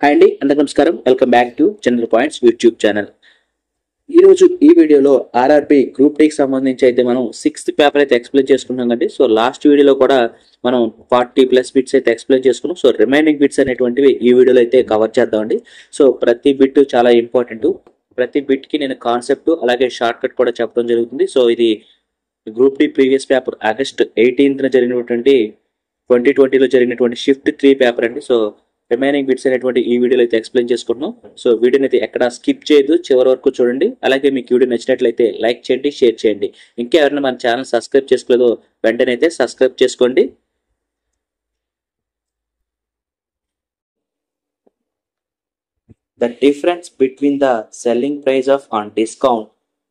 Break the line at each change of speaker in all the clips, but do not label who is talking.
Hi అండి, అందరికీ నమస్కారం. Welcome back to general points YouTube channel. ఈరోజు ఈ వీడియోలో ఆర్ఆర్బి గ్రూప్ టీకి సంబంధించి అయితే మనం 6th పేపర్ అయితే ఎక్స్ప్లెయిన్ చేసుకున్నాం అండి. సో లాస్ట్ వీడియోలో కూడా మనం 40+ బిట్స్ అయితే ఎక్స్ప్లెయిన్ చేసుకున్నాం. సో రిమైనింగ్ బిట్స్ అనేటువంటివి ఈ వీడియోలో అయితే కవర్ చేద్దామండి. సో ప్రతి బిట్ చాలా ఇంపార్టెంట్. ప్రతి బిట్కి నేను కాన్సెప్ట్ అలాగే షార్ట్ కట్ కూడా చెప్పడం జరుగుతుంది. సో ఇది group D previous paper August 18th జరిగినటువంటి 2020లో జరిగినటువంటి షిఫ్ట్ 3 పేపర్ అండి. సో రిమైనింగ్ బిట్స్ అనేటువంటి ఈ వీడియోలో అయితే ఎక్స్ప్లెయిన్ చేసుకుంటున్నాం. సో వీడియోని అయితే ఎక్కడ స్కిప్ చేయదు, చివరి వరకు చూడండి. అలాగే మీకు వీడియో నచ్చినట్లయితే లైక్ చేయండి, షేర్ చేయండి. ఇంకా ఎవరైనా మన ఛానల్ సబ్స్క్రైబ్ చేసుకోలేదో వెంటనే అయితే సబ్స్క్రైబ్ చేసుకోండి. The difference between the selling price of on discount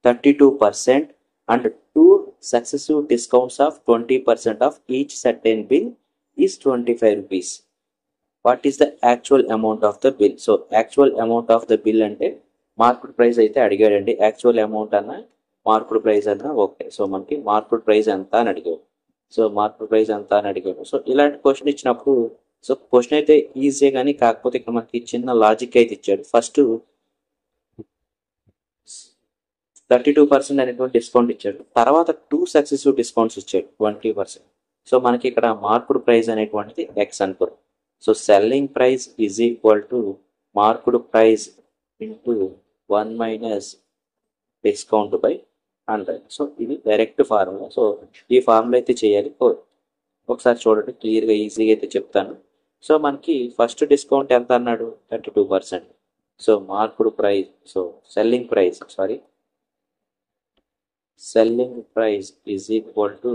32% and two successive discounts of 20% of each certain bill is 25 rupees. What is the actual amount of the bill? So actual amount of the bill అంటే market price అయితే అడిగాడండి. Actual amount అన్న market price అన్న okay. So మనకి market price ఎంత అని అడిగాడు. So market price ఎంత అని అడిగాడు. సో ఇలాంటి క్వశ్చన్ ఇచ్చినప్పుడు సో క్వశ్చన్ అయితే ఈజీ, కానీ కాకపోతే ఇక్కడ మనకి చిన్న లాజిక్ అయితే ఇచ్చాడు. ఫస్ట్ 32% అనేటువంటి డిస్కౌంట్ ఇచ్చాడు. తర్వాత 2 సక్సెసివ్ డిస్కౌంట్స్ ఇచ్చాడు 20%. సో మనకి ఇక్కడ మార్కెట్ ప్రైస్ అనేటువంటిది ఎక్స్ అనుకోరు. So selling price is equal to market price into 1 minus discount by 100. So ఇది డైరెక్ట్ ఫార్ములా. సో ఈ ఫార్ములా అయితే చేయాలి. ఒకసారి చూడండి, క్లియర్గా ఈజీగా అయితే చెప్తాను. సో మనకి ఫస్ట్ డిస్కౌంట్ ఎంత అన్నాడు? 32%. So market price, so selling price is equal to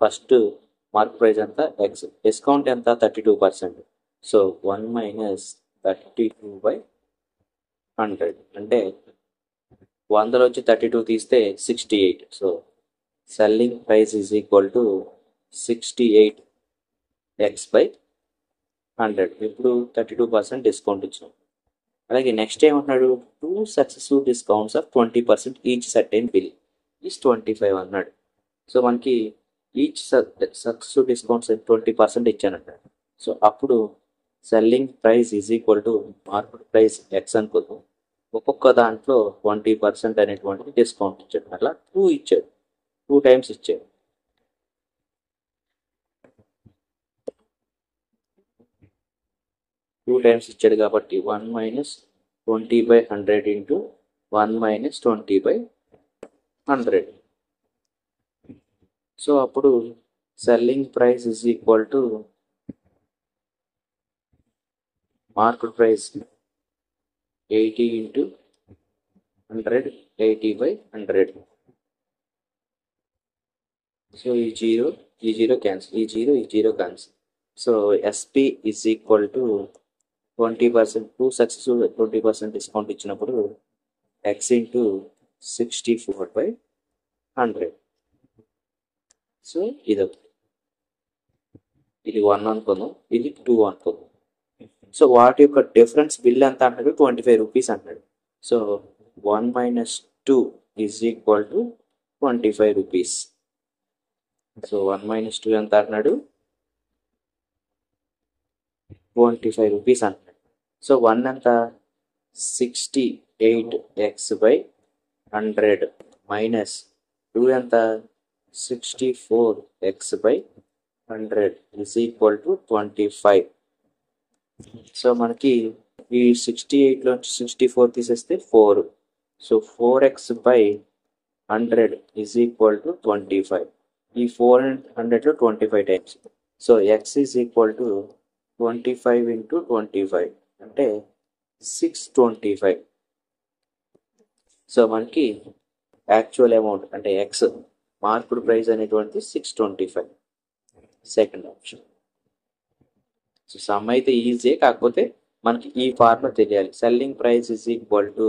first market price ఎంత? ఎక్స్. డిస్కౌంట్ ఎంత? 32%. సో 1 మైనస్ 32/100 అంటే 100 32 తీస్తే 68. So selling price is equal to 68x/100. ఇప్పుడు 32% డిస్కౌంట్ ఇచ్చాం. అలాగే నెక్స్ట్ ఏమంటున్నాడు? 2 successive discounts of 20% each certain bill is 25 అన్నాడు. So మనకి ఈచ్ సక్సెసివ్ డిస్కౌంట్స్ 20% ఇచ్చానంట. సో అప్పుడు selling price is equal to market price x అనుకోదు. ఒక్కొక్క దాంట్లో 20% అనేటువంటిది డిస్కౌంట్ ఇచ్చాడు. అట్లా 2 ఇచ్చాడు, 2 టైమ్స్ ఇచ్చాడు. కాబట్టి 1 మైనస్ 20/100 ఇంటూ 1 మైనస్ 20/100. సో అప్పుడు selling price is equal to market price 80 into 100, 80/100. So ఈ జీరో క్యాన్సిల్, ఈ zero cancel. So SP is equal to 20%, 2 successive 20% discount ఇచ్చినప్పుడు ఎక్స్ ఇంటూ 64/100. సో ఇది 1 అనుకుందాం, ఇది 2 అనుకుందాం. సో వాటి యొక్క డిఫరెన్స్ బిల్ ఎంత అంటాడు? 25 రూపీస్ అంటాడు. So 1 minus 2 is equal to 25 rupees. So 1 minus 2 ఎంత అంటున్నాడు? 25 రూపీస్ అంటున్నాడు. సో 1 ఎంత? 68x/100 మైనస్ 2 ఎంత? 64x/100 is equal to 25. So మనకి ఈ 68లోంచి 64 తీసేస్తే 4. So 4x/100 is equal to 25. ఈ 400లో 25 times. So x is equal to 25 into 25 అంటే 625. సో మనకి యాక్చువల్ అమౌంట్ అంటే ఎక్స్ మార్కెట్ ప్రైస్ అనేటువంటి 625. Second option. సో సమ్ అయితే ఈజీ, కాకపోతే మనకి ఈ ఫార్ములా తెలియాలి. Selling price is equal to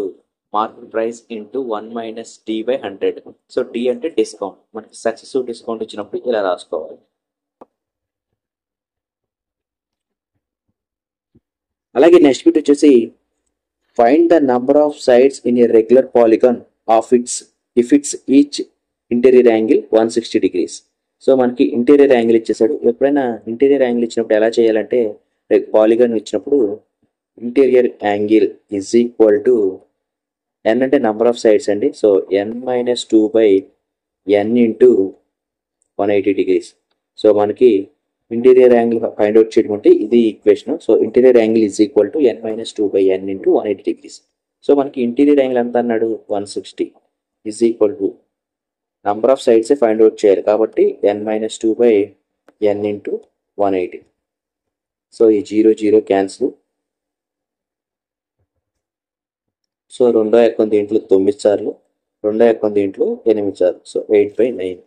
market price into 1 minus D/100. So D అంటే డిస్కౌంట్. మనకి సక్సెసివ్ డిస్కౌంట్ ఇచ్చినప్పుడు ఇలా రాసుకోవాలి. అలాగే నెక్స్ట్ బిట్ వచ్చేసి find the number of sides in a regular polygon of if it's each interior angle 160 degrees. So మనకి interior angle ఇచ్చేసాడు. ఎప్పుడైనా ఇంటీరియర్ యాంగిల్ ఇచ్చినప్పుడు ఎలా చేయాలంటే పాలిగాన్ ఇచ్చినప్పుడు interior angle is equal to n అంటే నెంబర్ ఆఫ్ సైడ్స్ అండి. So n-2/n into 180 degrees. So మనకి ఇంటీరియర్ యాంగిల్ ఫైండ్ అవుట్ చేయడం అంటే ఇది equation. So interior angle is equal to n-2/n into 180 degrees. So మనకి ఇంటీరియర్ యాంగిల్ ఎంత అన్నాడు 160 is equal to number of sides find out చేయాలి కాబట్టి n-2/n ఇంటూ 180. సో ఈ 0 క్యాన్సిల్. సో రెండో ఎక్కం దీంట్లో 9 సార్లు, రెండో ఎక్కం దీంట్లో 8 సార్లు. So 8/9.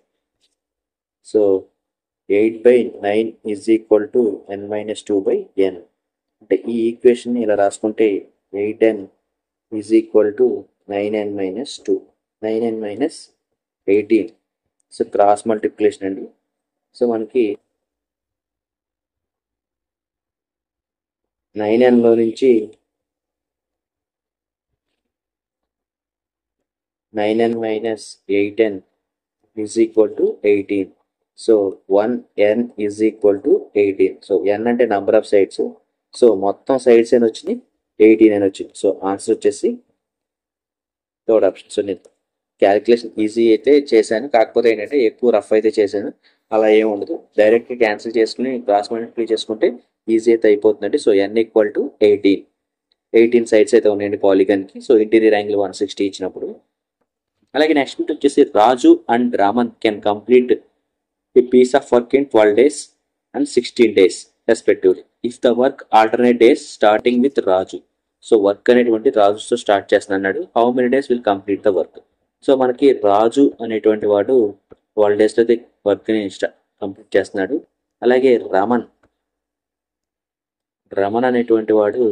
So 8/9 is equal to n-2/n. అంటే ఈ ఈక్వేషన్ ఇలా రాసుకుంటే 8n is equal to 9n-2, 9n-18. So cross multiplication అండి. సో మనకి 9nలో నుంచి 9n-8n is equal to 18. So 1n is equal to 18. So n అంటే నెంబర్ ఆఫ్ సైడ్స్. సో మొత్తం sides అని వచ్చినాయి 18 అని వచ్చింది. సో ఆన్సర్ వచ్చేసి థర్డ్ ఆప్షన్. సో నేను క్యాలిక్యులేషన్ ఈజీ అయితే చేశాను, కాకపోతే ఏంటంటే ఎక్కువ రఫ్ అయితే చేశాను. అలా ఏమి ఉండదు, డైరెక్ట్గా క్యాన్సిల్ చేసుకుని క్రాస్ మల్టిప్లై చేసుకుంటే ఈజీ అయితే అయిపోతుందండి. So n equal to 18 sides అయితే ఉన్నాయండి పాలిగన్కి. సో ఇంటీరియర్ యాంగిల్ 160 ఇచ్చినప్పుడు. అలాగే నెక్స్ట్ బిట్ వచ్చేసి Raju and Raman can complete a piece of work in 12 days and 16 days respectively if the work alternate days starting with Raju. So work అనేటువంటి రాజుతో start చేస్తున్నాడు. How many days will complete the work. So మనకి రాజు అనేటువంటి వాడు 12 daysలో అయితే వర్క్ని complete చేస్తున్నాడు. అలాగే రమన్ అనేటువంటి వాడు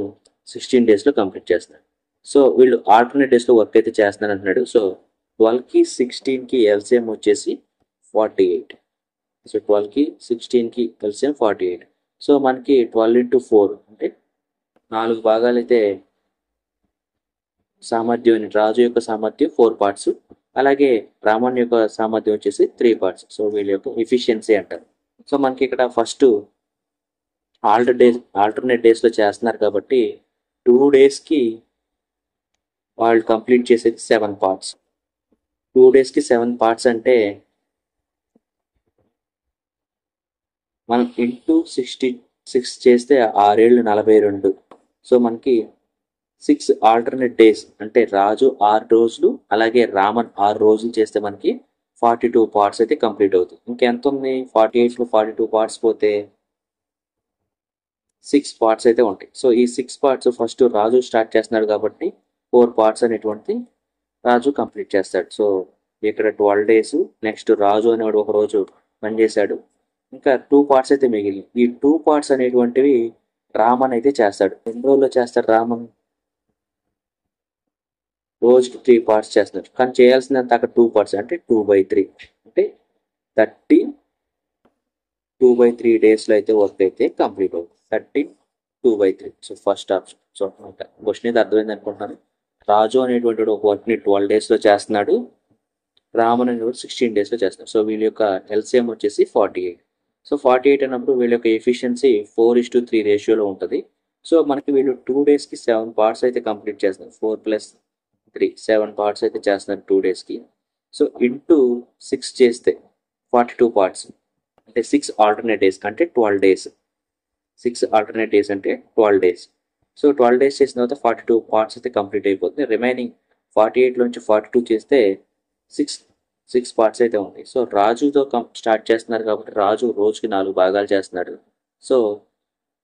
16 daysలో కంప్లీట్ చేస్తున్నాడు. సో వీళ్ళు ఆల్టర్నేట్ డేస్లో వర్క్ అయితే చేస్తున్నారు అంటున్నాడు. సో 12కి 16కి ఎల్సిఎం వచ్చేసి 48. సో 12కి 16కి ఎల్సిఎం 48. సో మనకి 12 into 4 అంటే 4 భాగాలు అయితే సామర్థ్యం, రాజు యొక్క సామర్థ్యం 4 parts, అలాగే రామన్ యొక్క సామర్థ్యం వచ్చేసి 3 parts. సో వీళ్ళ యొక్క ఎఫిషియన్సీ అంటారు. సో మనకి ఇక్కడ ఫస్ట్ ఆల్టర్నేట్ డేస్లో చేస్తున్నారు కాబట్టి 2 daysకి వాళ్ళు కంప్లీట్ చేసేది 7 parts. 2 daysకి 7 parts అంటే మనం ఇంటూ 66 చేస్తే 6 42. సో మనకి 6 ఆల్టర్నేట్ డేస్ అంటే రాజు 6 రోజులు అలాగే రామన్ 6 రోజులు చేస్తే మనకి 42 parts అయితే కంప్లీట్ అవుతుంది. ఇంకెంత ఉంది 48లో 42 parts పోతే 6 parts అయితే ఉంటాయి. సో ఈ 6 parts ఫస్ట్ రాజు స్టార్ట్ చేస్తున్నాడు కాబట్టి 4 parts అనేటువంటి రాజు కంప్లీట్ చేస్తాడు. సో ఇక్కడ 12 days, నెక్స్ట్ రాజు అనేవాడు ఒక రోజు పనిచేశాడు, ఇంకా 2 parts అయితే మిగిలింది. ఈ 2 parts అనేటువంటివి రామన్ అయితే చేస్తాడు. ఎన్ని రోజుల్లో చేస్తాడు రామన్? రోజుకి 3 parts చేస్తున్నాడు, కానీ చేయాల్సినంత అక్కడ 2 parts అంటే 2/3 అంటే 13 2/3 డేస్లో అయితే వర్క్ అయితే కంప్లీట్ అవుతుంది. 13 2/3. So first option. So question అయితే అర్థమైంది అనుకుంటున్నాను. రాజు అనేటువంటి ఒక వర్క్ని 12 daysలో చేస్తున్నాడు, రామన్ అనేటువంటి 16 daysలో చేస్తున్నాడు. సో వీళ్ళ యొక్క ఎల్సిఎం వచ్చేసి 48. సో 48 అన్నప్పుడు వీళ్ళ యొక్క ఎఫిషియన్సీ 4:3 రేషియోలో ఉంటుంది. సో మనకి వీళ్ళు 2 daysకి 7 parts అయితే కంప్లీట్ చేస్తున్నారు. 4 + 3 7 parts అయితే చేస్తున్నారు 2 daysకి. సో ఇంటూ 6 చేస్తే 42 parts అంటే 6 ఆల్టర్నేట్ డేస్ అంటే 12 days. 6 ఆల్టర్నేట్ డేస్ అంటే 12 days. సో 12 days చేసిన తర్వాత 42 parts అయితే కంప్లీట్ అయిపోతుంది. రిమైనింగ్ 48లోంచి 42 చేస్తే 6 parts అయితే ఉంటాయి. సో రాజుతో స్టార్ట్ చేస్తున్నారు కాబట్టి రాజు రోజుకి 4 భాగాలు చేస్తున్నాడు. సో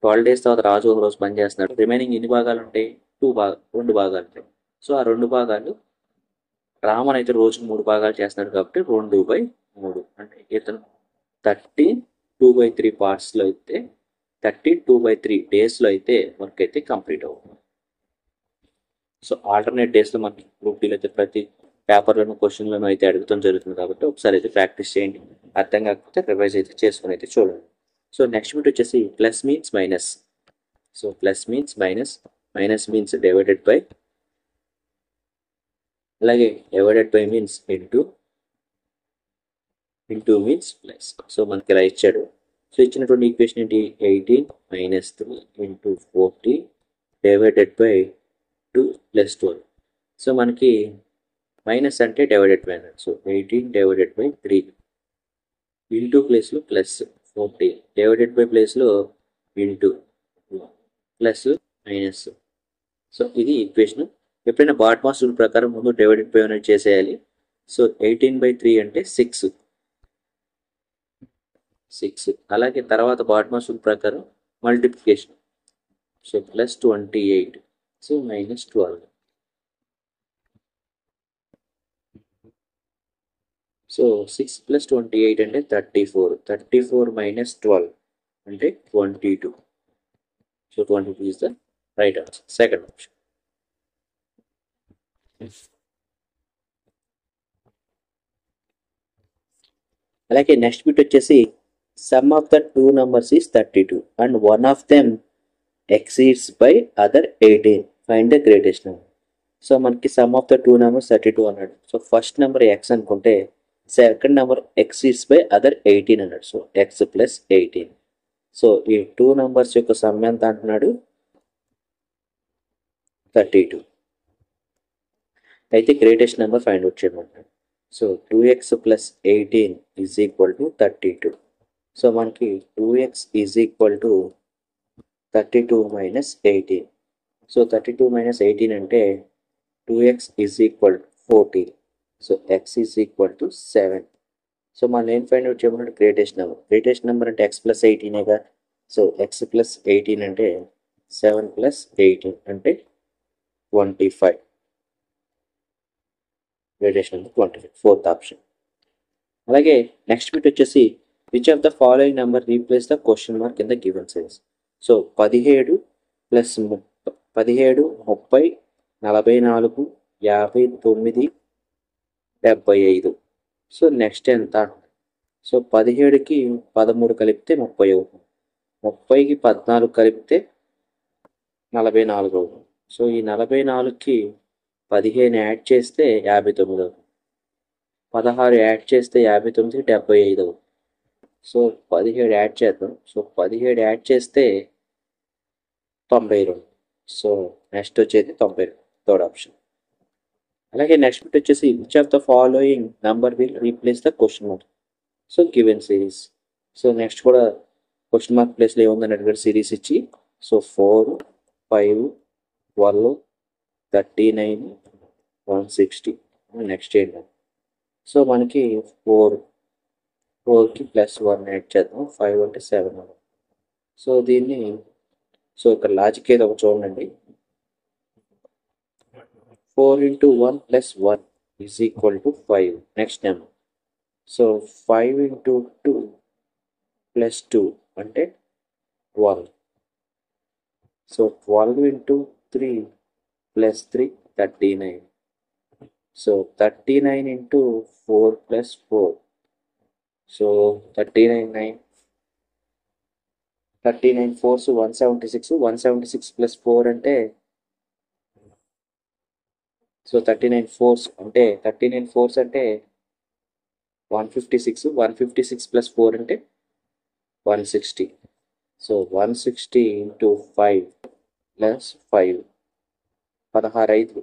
12 days తర్వాత రాజు ఒక రోజు పని చేస్తున్నాడు. రిమైనింగ్ ఎన్ని భాగాలు ఉంటాయి? 2 భాగాలు ఉంటాయి. సో ఆ 2 భాగాలు రామన్ అయితే రోజుకి 3 భాగాలు చేస్తున్నాడు కాబట్టి 2/3 అంటే ఇతను 13 2/3 partsలో అయితే 13 2/3 డేస్లో అయితే వర్క్ అయితే కంప్లీట్ అవుతుంది. సో ఆల్టర్నేట్ డేస్లో మనకి గ్రూప్ డీలో అయితే ప్రతి పేపర్లను క్వశ్చన్లను అయితే అడుగుతాం జరుగుతుంది కాబట్టి ఒకసారి అయితే ప్రాక్టీస్ చేయండి. అర్థం కాకపోతే రివైజ్ అయితే చేసుకుని అయితే చూడండి. సో నెక్స్ట్ బిట్ వచ్చేసి plus means minus. So plus means minus, minus means divided by, అలాగే divided by means into means plus. So మనకి ఇలా ఇచ్చాడు. సో ఇచ్చినటువంటి ఈక్వేషన్ ఏంటి 18 - 3 × 40 డివైడెడ్ బై 2 + 12. సో మనకి మైనస్ అంటే డివైడెడ్ బై అన్నట్టు. సో 18 డివైడెడ్ బై 3 ఇంటూ ప్లేస్లో ప్లస్ 40 డివైడెడ్ బై ప్లేస్లో ఇంటూ ప్లస్ మైనస్. సో ఇది ఈక్వేషన్. ఎప్పుడైనా బాట్మాస్ రూల్ ప్రకారం ముందు డివైడెడ్ బై అనేది చేసేయాలి. సో 18/3 అంటే 6. అలాగే తర్వాత బాట్మాస్ రూల్ ప్రకారం multiplication. So plus 28. So -12. So 6 + 28 అంటే 34. 34 - 12 అంటే 22. So 22 is the right answer. Second option. అలాగే నెక్స్ట్ బిట్ వచ్చేసి sum of the two numbers is 32 and one of them exceeds by other 18. Find the greatest number. So మనకి sum of the two numbers 32 అన్నాడు. So first number x అనుకుంటే second number exceeds by other 18 అన్నాడు. So x plus 18. So ఈ two numbers యొక్క sum ఎంత అంటున్నాడు 32. అయితే greatest number find out చేయమంటాడు. So 2x + 18 = 32. సో మనకి 2x = 32 - 18. సో 32 - 18 అంటే 2x = 14. So x = 7. సో మనం ఏం ఫైండ్ అవుట్ చేయమన్నాడు గ్రేటెస్ట్ నెంబర్. గ్రేటెస్ట్ నెంబర్ అంటే x + 18గా. సో x + 18 అంటే 7 + 18 అంటే 25. Greatest number 25. Fourth option. అలాగే నెక్స్ట్ బిట్ వచ్చేసి which of the following number replace the question mark in the given sense. So 17 + 17, 30, 44, 59, 75. So next ఎంత. So 17కి 13 కలిపితే 30 అవుతుంది. 30కి 14 కలిపితే 44 అవుతుంది. సో ఈ 44కి 15 యాడ్ చేస్తే 59 అవుతుంది. 16 యాడ్ చేస్తే 59కి 75 అవుతుంది. సో 17 యాడ్ చేద్దాం. సో 17 యాడ్ చేస్తే 92. సో నెక్స్ట్ వచ్చేది 92. Third option. అలాగే నెక్స్ట్ బిట్ వచ్చేసి which of the following number will replace the question mark. So given series. So next కూడా క్వశ్చన్ మార్క్ ప్లేస్లో ఏముందని అడిగాడు సిరీస్ ఇచ్చి. సో 4, 5, 12, 39, 160. నెక్స్ట్ ఏంటి. సో మనకి 4కి +1 యాడ్ చేద్దాం. 5 అంటే 7. సో దీన్ని సో ఇక్కడ లాజిక్ ఏదో ఒక చూడండి. 4 × 1 + 1 = 5. Next number. సో 5 × 2 + 2 అంటే 12. సో 12 × 3 + 3 39. సో 39 × 4 + 4. So 39 4s 176. 176 + 4 అంటే సో 39 4s అంటే 156. 156 + 4 అంటే 160. సో 160 × 5 + 5 16 5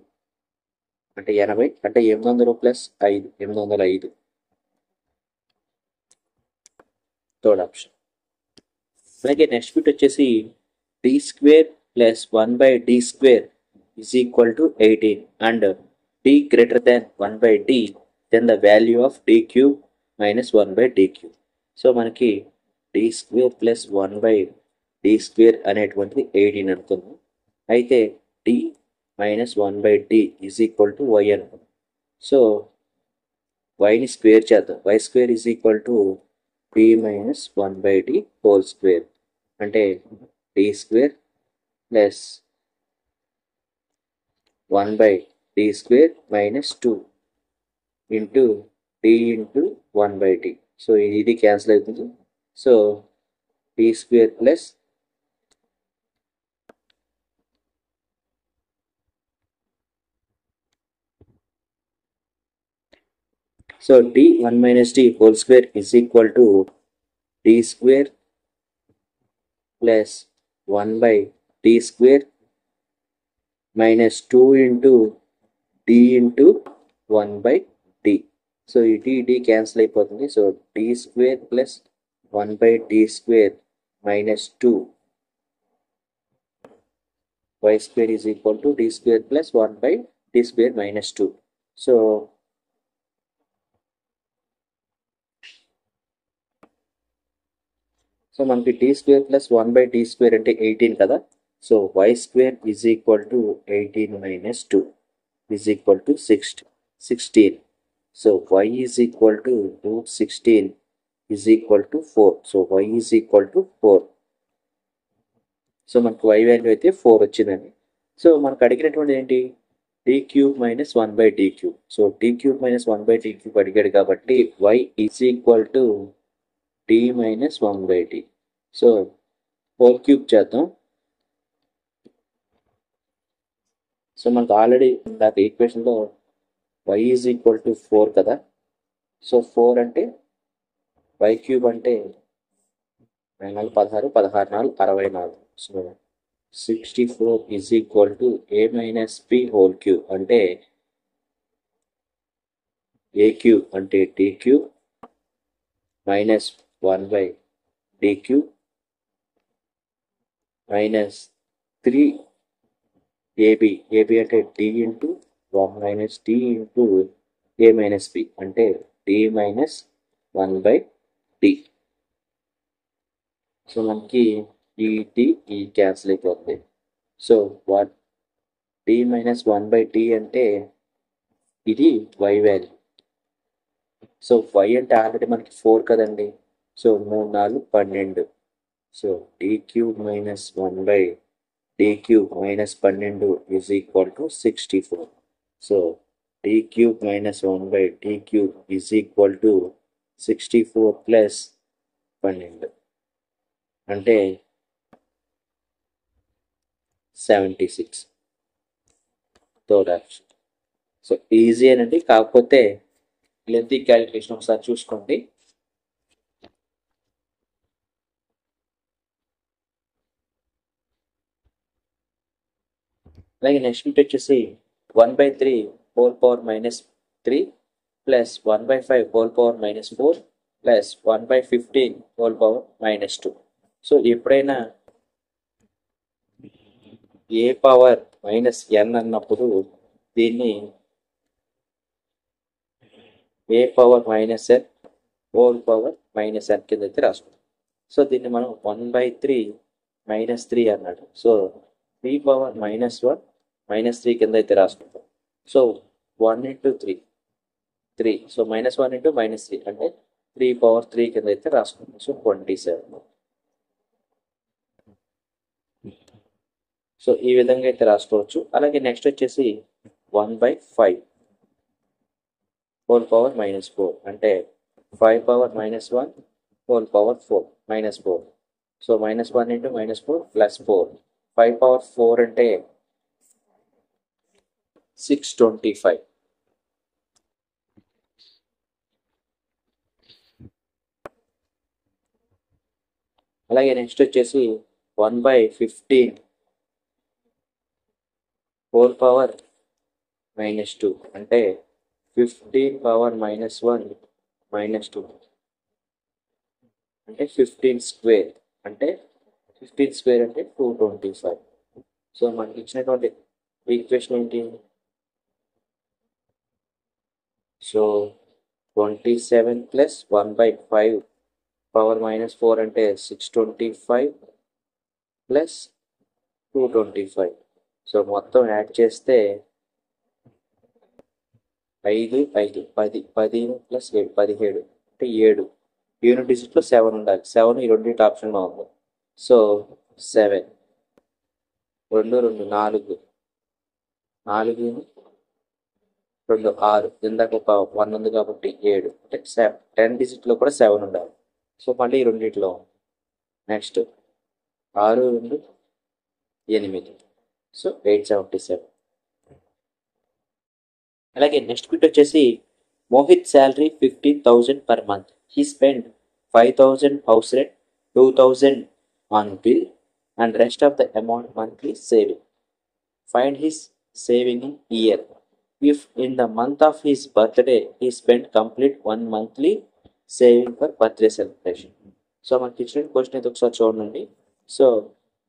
అంటే 80 అంటే 800 + 5 805. Third option. అలాగే నెక్స్ట్ బిట్ వచ్చేసి d² + 1/d² = 18 and d greater than 1/d, then the value of d³ - 1/d³. So మనకి d² + 1/d² అనేటువంటిది 18 అనుకుందాం. అయితే d - 1/d = y అనుకుందాం. సో yని స్క్వేర్ చేద్దాం. y² = d - 1/d² అంటే d² + 1/d² - 2 into d × 1/d. So ఇది cancel అవుతుంది. So d² + so d1 - d² = d² plus 1/t square minus 2 into d into 1/t. So ఇది cancel అయిపోతుంది. So d square plus 1/t square minus 2 y square is equal to d square plus 1/t square minus 2. So మనకి t square plus 1/t square అంటే 18 కదా. So y square is equal to 18 minus 2 is equal to 16. So y is equal to root 16 is equal to 4. So y is equal to 4. So మనకు y value అయితే 4 వచ్చిందండి. So మనకు అడిగినటువంటి ఏంటి, d cube minus 1/t cube. So d cube minus 1/t cube అడిగాడు కాబట్టి y is equal to d minus 1/t. So 4 cube చేద్దాం. So మనకు ఆల్రెడీ నాకు ఈక్వేషన్లో y ఈజ్ ఈక్వల్ టు 4 కదా. సో 4 అంటే y క్యూబ్ అంటే 4 16 16 4 64. So 64 is equal to a minus b whole cube అంటే a cube అంటే t cube minus 1/d cube minus 3ab అంటే d into 1 minus d into a minus b అంటే d minus 1/d. So మనకి ఈ cancel అయిపోతుంది. So d minus 1/t అంటే ఇది y value. So y అంటే ఆల్రెడీ మనకి 4 కదండి. So 3 4 12. So d cube minus 1/d cube minus 12 is equal to 64. So d cube minus 1/d cube is equal to 64 plus 12 అంటే 76. Third option. So easy అనండి, కాకపోతే lengthy calculation ఒకసారి చూసుకోండి. అలాగే next వచ్చేసి 1/3 whole power minus 3 plus 1/5 whole power minus 4 plus 1/15 whole power minus 2. So ఎప్పుడైనా a power minus n అన్నప్పుడు దీన్ని a power minus n whole power minus n కింద అయితే రాసుకుంటాం. సో దీన్ని మనం 1/3 మైనస్ 3 అన్నాడు. సో 3 పవర్ మైనస్ 1 మైనస్ 3 కింద అయితే రాసుకుంటాం. So 1 into 3. సో -1 into -3 అంటే 3 పవర్ 3 కింద అయితే రాసుకుంటాం. సో 27. సో ఈ విధంగా అయితే రాసుకోవచ్చు. అలాగే నెక్స్ట్ వచ్చేసి 1/5 హోల్ పవర్ మైనస్ 4 అంటే 5 power -1 whole power 4 -4. So -1 into -4 plus 4. 5 power 4 అంటే 625. అలాగే నెక్స్ట్ వచ్చేసి 1/15 హోల్ పవర్ -2 అంటే 15 పవర్ -1 -2 అంటే 15 స్క్వేర్ అంటే 15 స్క్వేర్ అంటే 225. సో మనకి ఇచ్చినటువంటి ఈక్వేషన్ ఏంటి, సో 27 ప్లస్ 1/5 పవర్ -4 అంటే 625 ప్లస్ 225. సో మొత్తం యాడ్ చేస్తే 5 5 10 10 ప్లస్ 7 17 అంటే 7. యూనిట్ డిజిట్లో 7 ఉండాలి. 7 ఈ రెండింటి ఆప్షన్లో ఉంది. సో 7 2 2 4 4 2 6 ఇందాక ఒక 1 ఉంది కాబట్టి 7 అంటే 10 డిజిట్లో కూడా 7 ఉండాలి. సో మళ్ళీ ఈ రెండింటిలో నెక్స్ట్ 6 2 8. సో 877. అలాగే నెక్స్ట్ బిట్ వచ్చేసి Mohit salary 15,000 per month. He spent 5,000 house rent, 2,000 on bill and rest of the amount monthly saving. Find his saving in year. If in the month of his birthday he spent complete 1 monthly saving for birthday celebration. So మనకి ఇచ్చిన question అయితే ఒకసారి చూడండి. So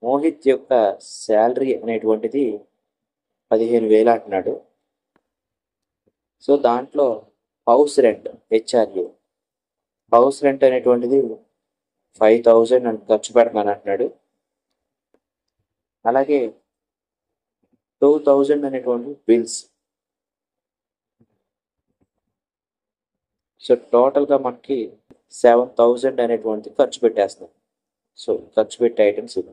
Mohit యొక్క salary అనేటువంటిది 15,000 అంటున్నాడు. So దాంట్లో house rent house rent అనేటువంటిది 5,000 అని ఖర్చు పెడతాను అంటున్నాడు. అలాగే 2,000 అనేటువంటి బిల్స్. సో టోటల్గా మనకి 7,000 అనేటువంటి ఖర్చు పెట్టేస్తాం. సో ఖర్చు పెట్టే ఐటమ్స్ ఇవి.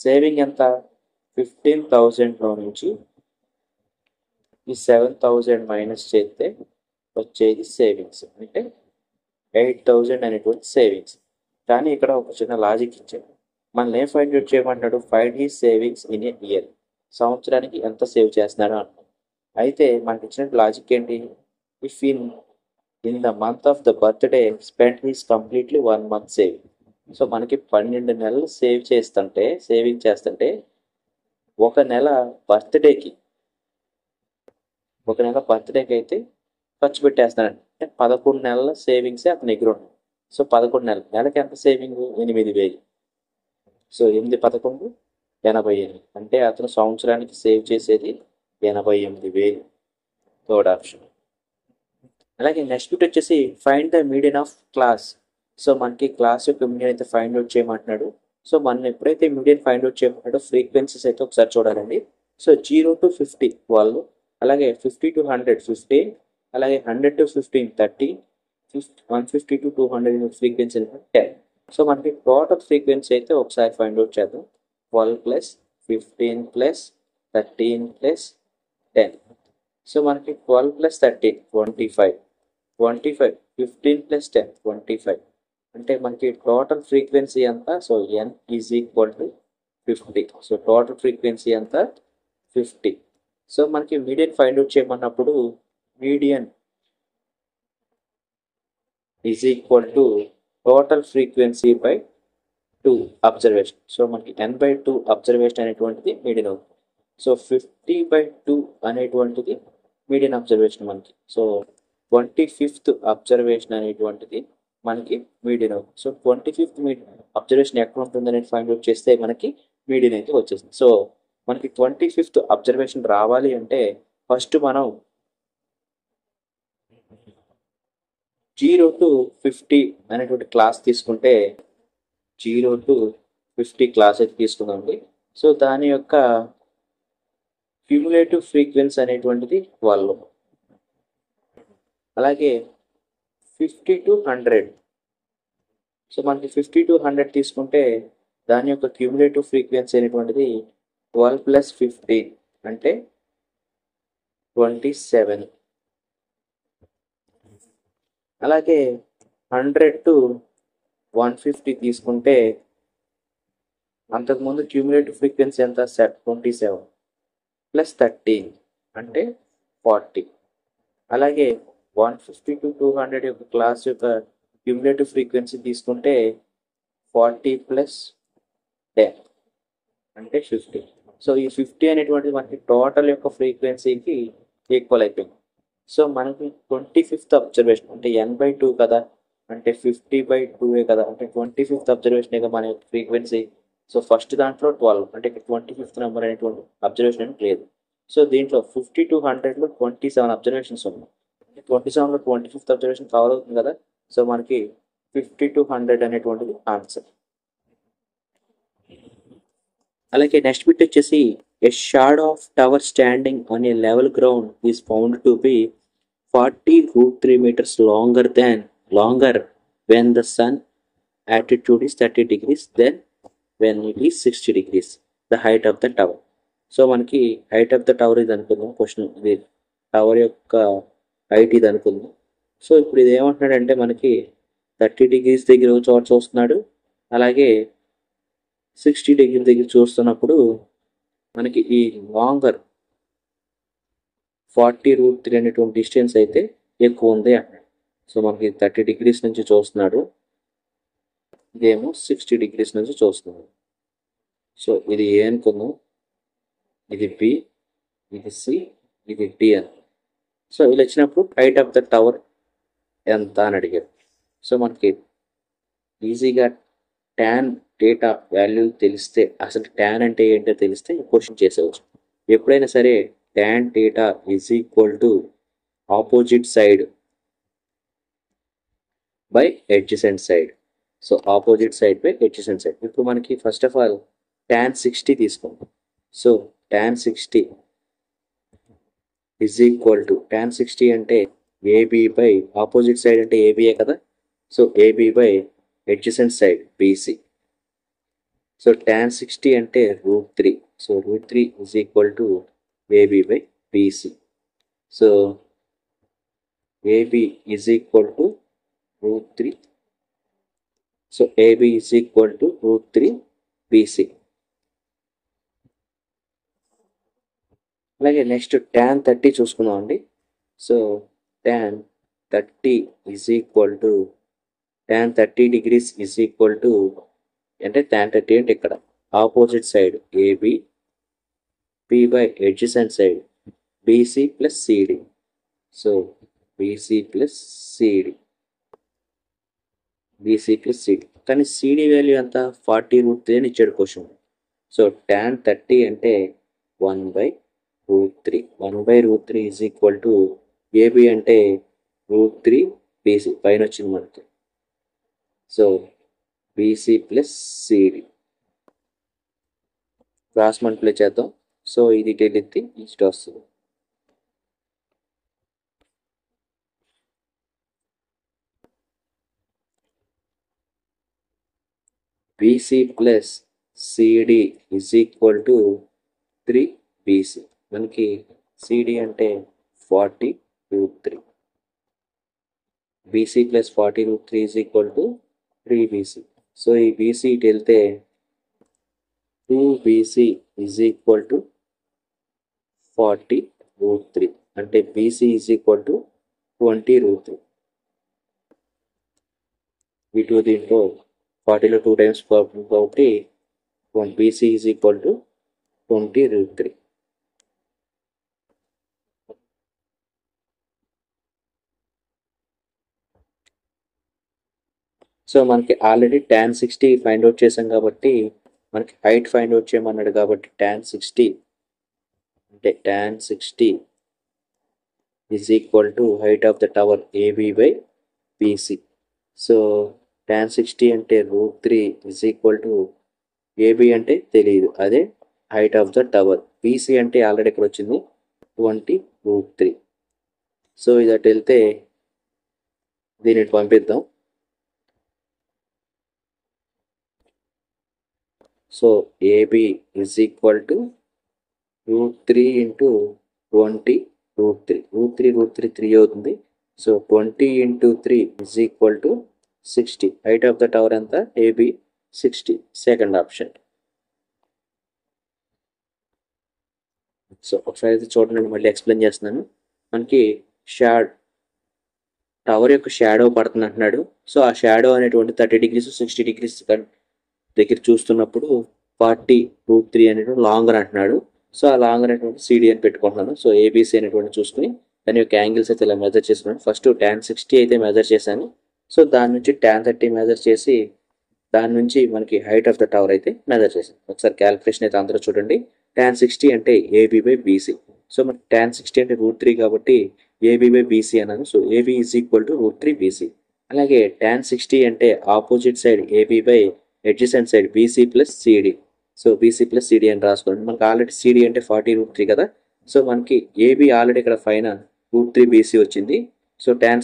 సేవింగ్ ఎంత? 15,000లో నుంచి ఈ 7,000 మైనస్ చేస్తే వచ్చేది సేవింగ్స్, అంటే 8,000 అనేటువంటి సేవింగ్స్. కానీ ఇక్కడ ఒక చిన్న లాజిక్ ఇచ్చాడు. మనల్ని ఏం ఫైండ్ అవుట్ చేయమంటాడు? Find he savings in a year. సంవత్సరానికి ఎంత సేవ్ చేస్తున్నాడు అంటాడు. అయితే మనకి ఇచ్చిన లాజిక్ ఏంటి? If in the month of the birthday spend he's completely 1 month saving. So మనకి 12 నెలలు సేవింగ్ చేస్తుంటే ఒక నెల బర్త్డేకి అయితే ఖర్చు పెట్టేస్తానండి. అంటే 11 నెలల సేవింగ్సే అతని దగ్గర ఉన్నాయి. సో 11 నెలకి ఎంత సేవింగ్? 8,000. సో 8 11 88. అంటే అతను సంవత్సరానికి సేవ్ చేసేది 88,000. Third option. అలాగే నెక్స్ట్ బిట్ వచ్చేసి find the median of class. So మనకి క్లాస్ యొక్క మీడియన్ అయితే ఫైండ్ అవుట్ చేయమంటున్నాడు. సో మనం ఎప్పుడైతే మీడియన్ ఫైండ్ అవుట్ చేయమంటాడో ఫ్రీక్వెన్సీస్ అయితే ఒకసారి చూడాలండి. సో 0 to 50 12, అలాగే 50 to 100 15, అలాగే 100 to 15 30, 150 to 200 ఫ్రీక్వెన్సీ 10. సో మనకి టోటల్ ఫ్రీక్వెన్సీ అయితే ఒకసారి ఫైండ్ అవుట్ చేద్దాం. 12 + 15 + 13 + 10. సో మనకి 12 + 13 25, 15 + 10 25. అంటే మనకి టోటల్ ఫ్రీక్వెన్సీ ఎంత? So n = 50. So total frequency ఎంత? 50. సో మనకి మీడియన్ ఫైండ్ అవుట్ చేయమన్నప్పుడు median = total frequency by 2 observation. So మనకి n/2 అబ్జర్వేషన్ అనేటువంటిది మీడియన్ అవుతుంది. సో 50/2 అనేటువంటిది మీడియన్ అబ్జర్వేషన్ మనకి. సో 25th అబ్జర్వేషన్ అనేటువంటిది మనకి మీడియన్ అవుతుంది. సో 25th అబ్జర్వేషన్ ఎక్కడ ఉంటుంది అనేది ఫైండ్ అవుట్ చేస్తే మనకి మీడియన్ అయితే వచ్చేసింది. సో మనకి 25th అబ్జర్వేషన్ రావాలి అంటే ఫస్ట్ మనం 0 to 50 అనేటువంటి క్లాస్ తీసుకుంటే 0 to 50 క్లాస్ అయితే తీసుకుందామండి. సో దాని యొక్క క్యూములేటివ్ ఫ్రీక్వెన్సీ అనేటువంటిది 12. అలాగే 50 to 100. సో మనకి 50 to 100 తీసుకుంటే దాని యొక్క క్యూములేటివ్ ఫ్రీక్వెన్సీ అనేటువంటిది 12 + 15 అంటే 27. అలాగే 100 to 150 తీసుకుంటే అంతకుముందు క్యూములేటివ్ ఫ్రీక్వెన్సీ ఎంత? 27 + 13 అంటే 40. అలాగే 150 to 200 యొక్క క్లాస్ యొక్క క్యూములేటివ్ ఫ్రీక్వెన్సీ తీసుకుంటే 40 + 10 అంటే 50. సో ఈ 50 అనేటువంటిది మనకి టోటల్ యొక్క ఫ్రీక్వెన్సీకి ఈక్వల్ అయిపోయింది. సో మనకి 25th అబ్జర్వేషన్ అంటే n/2 కదా, అంటే 50/2 కదా, అంటే 25th అబ్జర్వేషన్ మన ఫ్రీక్వెన్సీ. సో ఫస్ట్ దాంట్లో 12 అంటే 25th నెంబర్ అనేటువంటి అబ్జర్వేషన్ అనేది లేదు. సో దీంట్లో 50 to 100లో 27 అబ్జర్వేషన్స్ ఉన్నాయి. 27లో 25th అబ్జర్వేషన్ కవర్ అవుతుంది కదా. సో మనకి 50 to 100 అనేటువంటిది ఆన్సర్. అలాగే నెక్స్ట్ బిట్ వచ్చేసి a shadow of tower standing on a level ground is found to be 40√3 meters longer when the sun attitude is 30 degrees than when it is 60 degrees. The height of the tower. So మనకి height of the tower ఇది అనుకుందాం. Question ఇది tower యొక్క height ఇది అనుకుందాం. So ఇప్పుడు ఇది ఏమంటున్నాడంటే మనకి 30 degrees దగ్గర ఒక చోట చూస్తున్నాడు, అలాగే 60 degrees దగ్గర చూస్తున్నప్పుడు మనకి ఈ లాంగర్ 40√3 అనేటువంటి డిస్టెన్స్ అయితే ఎక్కువ ఉంది అన్నాడు. సో మనకి 30 degrees నుంచి చూస్తున్నాడు, ఇదేమో 60 degrees నుంచి చూస్తున్నాం. సో ఇది ఏ అనుకుందాం, ఇది బి, ఇది సి, ఇది డి అని. సో ఇలా వచ్చినప్పుడు హైట్ ఆఫ్ ద టవర్ ఎంత అని అడిగారు. సో మనకి ఈజీగా ట్యాన్ డేటా వాల్యూ తెలిస్తే, అసలు ట్యాన్ అంటే ఏంటో తెలిస్తే క్వశ్చన్ చేసేవచ్చు. ఎప్పుడైనా సరే tan theta is equal to opposite side by adjacent side. So opposite side by adjacent side. ఇప్పుడు మనకి ఫస్ట్ ఆఫ్ ఆల్ ట్యాన్ 60 తీసుకుందాం. So tan 60 is equal to, tan 60 అంటే ఏబి బై ఆపోజిట్ సైడ్ అంటే ABA కదా. So AB by adjacent side BC. So tan 60 అంటే √3. So √3 is equal to AB by BC. So AB is equal to √3. So AB is equal to √3 BC. అలాగే next tan 30 చూసుకుందాం అండి. So tan 30 is equal to, tan 30 degrees is equal to, అంటే tan 30 అంటే ఇక్కడ opposite side AB, P by adjacent side BC plus CD. So BC plus CD, BC plus CD. కానీ CD value ఎంత, 40√3 అని ఇచ్చాడు question. So tan 30 అంటే 1/√3. 1/√3 is equal to AB అంటే √3 BC పైన వచ్చింది మనకి. So BC plus CD cross multiply చేద్దాం. సో ఇది తెలిస్తే ఇష్ట వస్తుంది. BC plus CD is equal to 3 BC. మనకి సిడి అంటే 40√3. BC plus 40√3 is equal to 3 BC. So ఈ బీసీ ఇటు వెళ్తే 2 బీసీ ఈజ్ ఈక్వల్ టు 40√3. అంటే బీసీ ఈజ్ ఈక్వల్ టు 20√3. ఈ టూ దీంట్లో 40లో 2 times కాబట్టి BC is equal to 20√3. So మనకి ఆల్రెడీ ట్యాన్ 60 ఫైండ్ అవుట్ చేసాం కాబట్టి మనకి హైట్ ఫైండ్ అవుట్ చేయమన్నాడు. కాబట్టి ట్యాన్ 60 అంటే tan 60 is equal to height of the tower AB by BC. So tan 60 అంటే √3 ఈజ్ ఈక్వల్ టు ఏబి అంటే తెలియదు, అదే height of the tower. BC అంటే ఆల్రెడీ ఇక్కడ వచ్చింది 20√3. సో ఇది అటు వెళ్తే దీన్ని పంపిద్దాం. So AB is equal to √3 into 20√3. √3 3 అవుతుంది. So 20 into 3 is equal to 60. Height of the tower ఎంత, ఏబి 60, సెకండ్ ఆప్షన్. సో ఒకసారి అయితే చూడండి, మళ్ళీ ఎక్స్ప్లెయిన్ చేస్తున్నాను. మనకి టవర్ యొక్క షాడో పడుతుంది అంటున్నాడు. సో ఆ షాడో అనేటువంటి 30 degrees 60 degrees దగ్గర చూస్తున్నప్పుడు 40√3 అనేటువంటి లాంగర్ అంటున్నాడు. సో ఆ లాంగర్ అనేటువంటి సిడి అని పెట్టుకుంటున్నాను. సో ఏబిసి అనేటువంటి చూసుకుని దాని యొక్క యాంగిల్స్ అయితే ఇలా మెజర్ చేసుకున్నాను. ఫస్ట్ ట్యాన్ 60 అయితే మెజర్ చేశాను. సో దాని నుంచి ట్యాన్ 30 మెజర్ చేసి దాని నుంచి మనకి హైట్ ఆఫ్ ద టవర్ అయితే మెజర్ చేశాను. ఒకసారి క్యాలిక్యులేషన్ అయితే అందరూ చూడండి. ట్యాన్ 60 అంటే ఏబి బై బీసీ. సో మనకి ట్యాన్ 60 అంటే √3 కాబట్టి ఏబి బై బీసీ అన్నాను. So AB is equal to √3 BC. అలాగే ట్యాన్ 60 అంటే opposite side AB by adjacent side BC plus CD. So BC plus CD అని రాసుకోండి. మనకి ఆల్రెడీ సిడి అంటే 40√3 కదా. సో మనకి ఏబి ఆల్రెడీ ఇక్కడ పైన √3 బీసీ వచ్చింది. So tan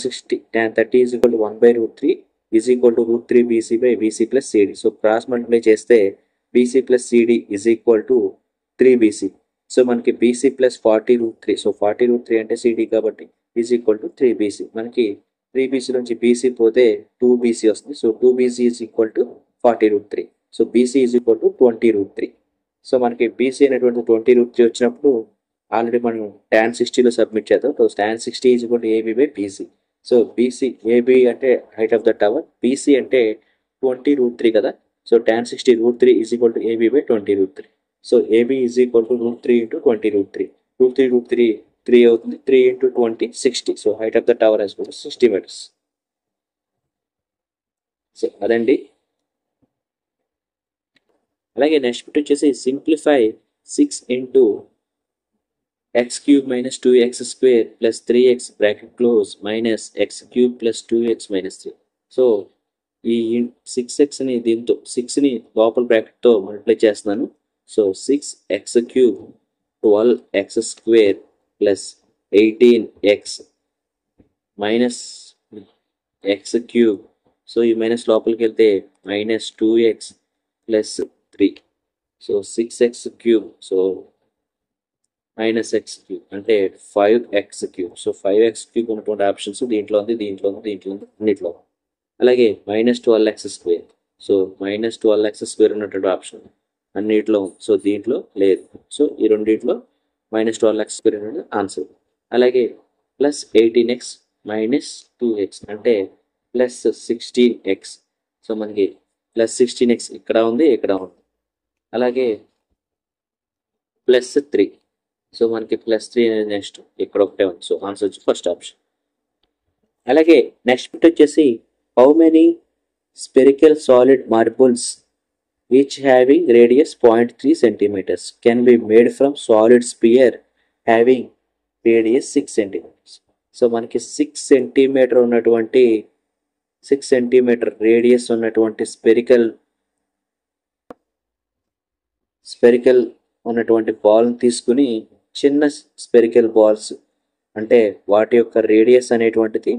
30 is equal to 1/√3 is equal to √3 BC by BC plus CD. So cross multiply చేస్తే BC plus CD is equal to 3 BC. So మనకి బీసీ ప్లస్ 40√3. సో 40√3 అంటే CD కాబట్టి is equal to 3 BC. మనకి 3 BC నుంచి BC పోతే 2 BC వస్తుంది. So 2 BC is equal to 40√3. So BC is equal to 20√3. So మనకి BC అనేటువంటి 20√3 వచ్చినప్పుడు ఆల్రెడీ మనం ట్యాన్ 60లో సబ్మిట్ చేద్దాం. So tan 60 is equal to AB by BC. So BC, AB అంటే height of the tower, BC అంటే 20√3 కదా. So tan 60√3 is equal to AB by 20√3. So AB is equal to √3 into 20√3. √3 3 అవుతుంది. 3 into 20 60. So height of the tower as కూడా 60 metres. So అదండి. అలాగే next bit వచ్చేసి simplify 6 into x cube minus 2x square plus 3x bracket close minus x cube plus 2x minus 3. So ఈ 6xని దీంతో 6ని లోపల బ్రాకెట్తో multiply చేస్తున్నాను. So 6x cube 12x square plus 18x minus x cube. So ఈ minus లోపలికి వెళ్తే minus 2x plus 3. So 6x cube. So minus x cube అంటే 5x cube. So 5x cube ఉన్నటువంటి options దీంట్లో ఉంది, దీంట్లో ఉంది, దీంట్లో ఉంది, అన్నిట్లో. అలాగే minus 12x square. So minus 12x square ఉన్నటువంటి ఆప్షన్ అన్నిట్లో ఉంది. సో దీంట్లో లేదు. సో ఈ రెండింటిలో minus 12x square అనేది ఆన్సర్. అలాగే ప్లస్ 18x minus 2x అంటే ప్లస్ 16x. సో మనకి ప్లస్ 16x ఇక్కడ ఉంది, ఇక్కడ ఉంది. అలాగే ప్లస్ 3. సో మనకి ప్లస్ 3 అనేది నెక్స్ట్ ఇక్కడ ఒకటే ఉంది. సో ఆన్సర్ వచ్చి ఫస్ట్ ఆప్షన్. అలాగే నెక్స్ట్ బిట్ వచ్చేసి how many spherical solid marbles each having radius 0.3 centimeters can be made from solid spear having radius 6 centimeters. So మనకి 6 centimeter ఉన్నటువంటి 6 centimeter రేడియస్ ఉన్నటువంటి స్పెరికల్ ఉన్నటువంటి బాల్ని తీసుకుని చిన్న స్పెరికల్ బాల్స్ అంటే వాటి యొక్క రేడియస్ అనేటువంటిది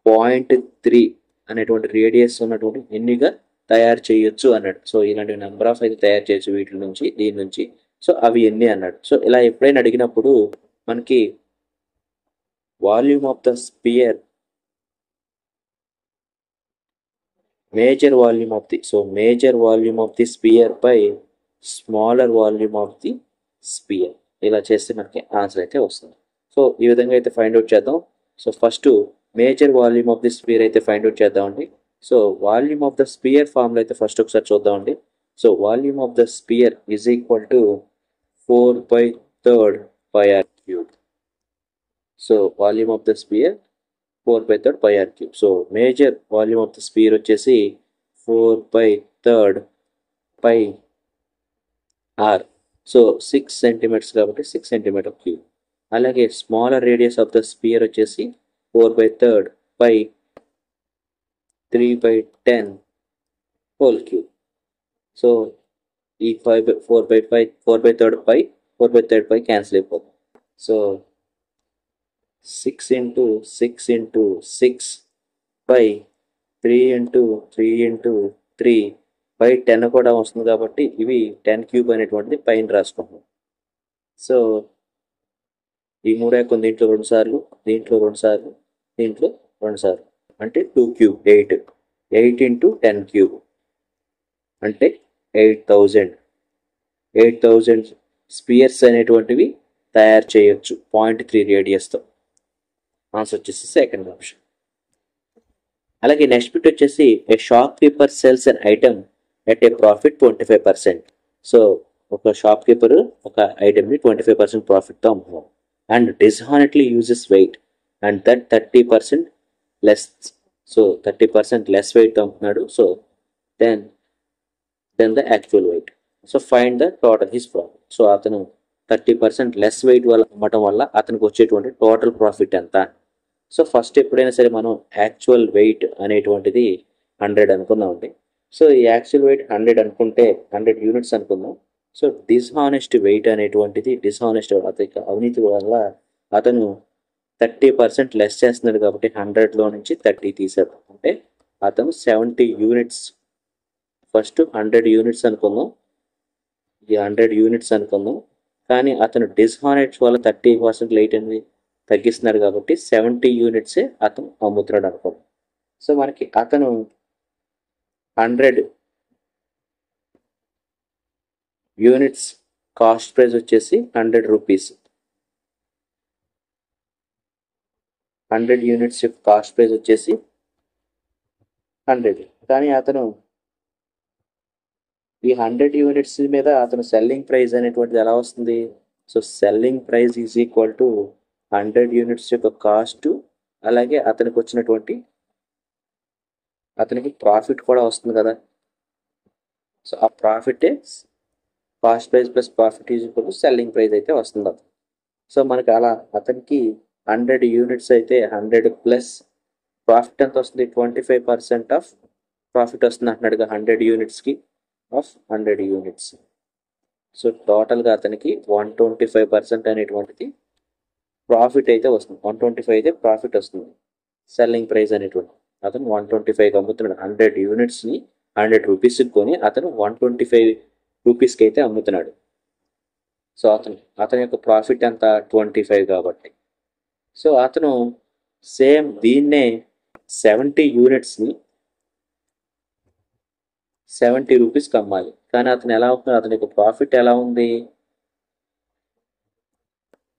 0.3 అనేటువంటి రేడియస్ ఉన్నటువంటి ఎన్నిగా తయారు చేయొచ్చు అన్నాడు. సో ఇలాంటి నెంబర్ ఆఫ్ అయితే తయారు చేయొచ్చు వీటి నుంచి, దీని నుంచి. సో అవి ఎన్ని అన్నాడు. సో ఇలా ఎప్పుడైనా అడిగినప్పుడు మనకి volume of the spear, major volume of the spear by smaller volume of the spear ఇలా చేస్తే మనకి ఆన్సర్ అయితే వస్తుంది. సో ఈ విధంగా అయితే ఫైండ్ అవుట్ చేద్దాం. So first major volume of the spear అయితే ఫైండ్ అవుట్ చేద్దామండి. So volume of the spear formula అయితే ఫస్ట్ ఒకసారి చూద్దామండి. So volume of the spear is equal to 4/3 pi r cube. So volume of the spear 4/3 pi r cube. So major volume of the spear వచ్చేసి 4/3 pi r. So 6 centimeters కాబట్టి 6 centimeter cube. అలాగే smaller radius of the spear వచ్చేసి 4/3 pi 3/10 whole cube. So ఈ 4/3 pi cancel అయిపోతుంది. So 6 into 6 into 6 pi 3 into 3 into 3 by 10 కూడా వస్తుంది కాబట్టి ఇవి 10 cube అనేటువంటిది పైన రాసుకుంటాం. సో ఈ 3 కొన్ని దీంట్లో 2 సార్లు, దీంట్లో 2 సార్లు, దీంట్లో 2 సార్లు అంటే 2 cube 8. 8 into 10 cube అంటే 8,000 స్పియర్స్ అనేటువంటివి తయారు చేయొచ్చు 0.3 రేడియస్తో. ఆన్సర్ వచ్చేసి సెకండ్ ఆప్షన్. అలాగే నెక్స్ట్ బిట్ వచ్చేసి a shopkeeper sells an item at a profit 25%. So ఒక షాప్ కీపర్ ఒక ఐటమ్ని 25% ప్రాఫిట్తో అమ్ముతాం and dishonestly uses weight and that 30% less. So 30% less వెయిట్తో అమ్ముతున్నాడు. So then the actual weight. So find the total his profit. So అతను 30% less weight వల్ల అమ్మటం వల్ల అతనికి వచ్చేటువంటి టోటల్ ప్రాఫిట్ ఎంత. సో ఫస్ట్ ఎప్పుడైనా సరే మనం యాక్చువల్ వెయిట్ అనేటువంటిది 100 అనుకుందామండి. సో ఈ యాక్చువల్ వెయిట్ 100 అనుకుంటే 100 యూనిట్స్ అనుకుందాం. సో డిస్హానెస్ట్ వెయిట్ అనేటువంటిది అతనికి అవినీతి వల్ల అతను 30% లెస్ చేస్తున్నాడు కాబట్టి 100లో నుంచి 30 తీసాడు. అంటే అతను 70 యూనిట్స్, ఫస్ట్ 100 యూనిట్స్ అనుకుందాం, ఈ 100 యూనిట్స్ అనుకుందాం. కానీ అతను డిస్హానెస్ట్ వల్ల 30% లైట్ అనేది తగ్గిస్తున్నారు కాబట్టి 70 యూనిట్సే అతను అమ్ముతున్నాడు అనుకోండి. సో మనకి అతను 100 యూనిట్స్ కాస్ట్ ప్రైస్ వచ్చేసి 100 రూపీస్. 100 యూనిట్స్ కాస్ట్ ప్రైస్ వచ్చేసి 100. కానీ అతను ఈ 100 యూనిట్స్ మీద అతను సెల్లింగ్ ప్రైస్ అనేటువంటిది ఎలా వస్తుంది? So selling price is equal to 100 units యొక్క కాస్ట్, అలాగే అతనికి ప్రాఫిట్ కూడా వస్తుంది కదా. సో ఆ ప్రాఫిటే cost price plus profit is equal to selling price అయితే వస్తుంది. సో మనకి అలా అతనికి 100 యూనిట్స్ అయితే 100 ప్లస్ ప్రాఫిట్ ఎంత వస్తుంది? 25% ఆఫ్ ప్రాఫిట్ వస్తుంది అంటున్నాడుగా 100 యూనిట్స్కి ఆఫ్ 100 యూనిట్స్. సో టోటల్గా అతనికి 125% అనేటువంటిది ప్రాఫిట్ అయితే వస్తుంది. 125 అయితే ప్రాఫిట్ వస్తుంది. సెల్లింగ్ ప్రైస్ అనేటువంటి అతను 125కి అమ్ముతున్నాడు. 100 యూనిట్స్ని 100 రూపీస్కి కొని అతను 125 రూపీస్కి అయితే అమ్ముతున్నాడు. సో అతని యొక్క ప్రాఫిట్ ఎంత? 25 కాబట్టి. సో అతను సేమ్ దీన్నే 70 యూనిట్స్ని 70 రూపీస్కి అమ్మాలి. కానీ అతను ఎలా అవుతుంది? అతని యొక్క ప్రాఫిట్ ఎలా ఉంది?